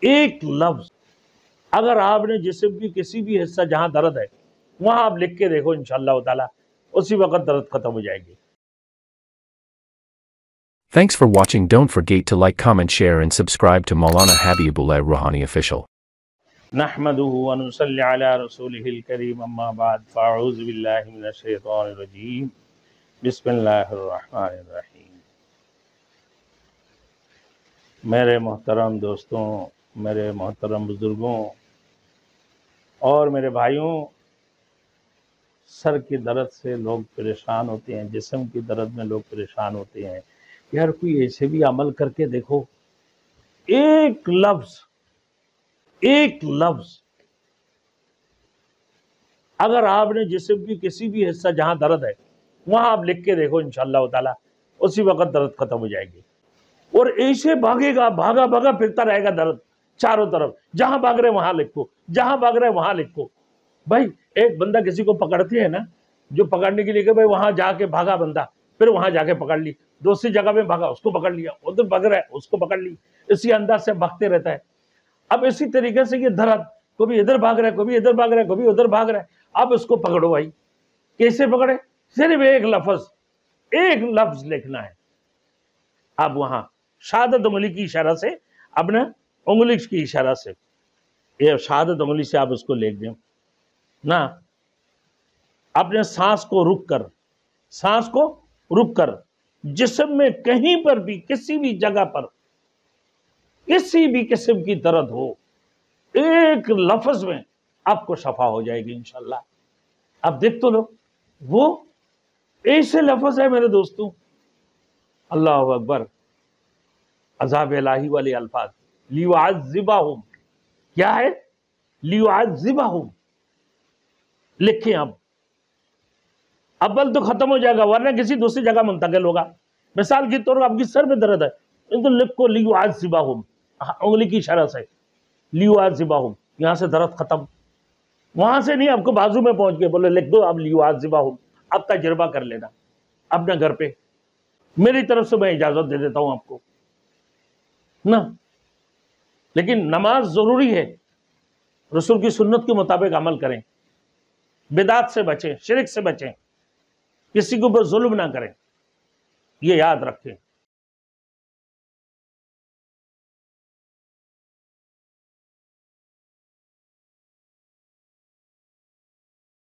ایک لفظ اگر آپ نے جسم کی کسی بھی حصہ جہاں درد ہے وہاں آپ لکھ کے دیکھو انشاءاللہ تعالی اسی وقت درد ختم ہو جائے گی. Thanks for watching. Don't forget to like, comment, share and subscribe to Maulana Habibullah Rouhani Official. نحمده ونصلي على رسوله الكريم اما بعد فاعوذ بالله من الشیطان الرجیم بسم اللہ الرحمن الرحیم. میرے محترم دوستوں، میرے محترم بزرگوں اور میرے بھائیوں، سر کی درد سے لوگ پریشان ہوتے ہیں، جسم کی درد میں لوگ پریشان ہوتے ہیں. یار کوئی ایسے بھی عمل کر کے دیکھو، ایک لفظ اگر آپ نے جسم کی کسی بھی حصہ جہاں درد ہے وہاں آپ لکھ کے دیکھو انشاءاللہ تعالی اسی وقت درد ختم ہو جائے گی. اور ایسے بھاگے گا، بھاگا پھرتا رہے گا درد چاروں طرف، جہاں بھاگ رہے وہاں لکھو، جہاں بھاگ رہے وہاں لکھو. بھائی ایک بندہ کسی کو پکڑتے ہیں نا، جو پکڑنے کے لیے کہ بھائی وہاں جا کے بھاگا بندہ، پھر وہاں جا کے پکڑ لی، دوسری جگہ میں بھاگا اس کو پکڑ لیا، ادھر بھاگ رہا ہے اس کو پکڑ لی، اسی انداز سے بھاگتے رہتا ہے. اب اسی طریقے سے یہ درد کبھی ادھر بھاگ رہا ہے، کبھی ادھر بھاگ رہا ہے، کبھی ادھر بھاگ رہا ہے. اب اس کو پکڑو بھائی. کیسے پکڑے؟ صرف ایک لفظ لکھنا ہے. اب وہاں شہادت انگلی کی اشارہ سے، اپنا انگلی کی اشارہ سے، یہ شہادت انگلی سے آپ اس کو لکھ دیں نا. اپنے سانس کو رک کر جسم میں کہیں پر بھی کسی بھی جگہ پر کسی بھی قسم کی درد ہو، ایک لفظ میں آپ کو شفا ہو جائے گی انشاءاللہ. اب دیکھ تو لو، وہ ایسے لفظ ہے میرے دوستوں، اللہ اکبر، عذاب الہی والے الفاظ، لیعذبہم. کیا ہے؟ لیعذبہم. لکھیں اب بل تو ختم ہو جائے گا، ورنہ کسی دوسری جگہ منتقل ہوگا. مثال کے طور پر آپ کی سر میں درد ہے تو لکھ کو لیعذبہم، انگلی کی اشارہ سے لیعذبہم، یہاں سے درد ختم. وہاں سے نہیں، آپ کو بازو میں پہنچ کے بولے لکھ دو اب لیعذبہم. اب تجربہ کر لینا اپنے گھر پہ، میری طرف سے میں اجازت دے دیتا ہوں آپ کو نا. لیکن نماز ضروری ہے، رسول کی سنت کے مطابق عمل کریں، بدعت سے بچیں، شرک سے بچیں، کسی کے اوپر ظلم نہ کریں، یہ یاد رکھیں.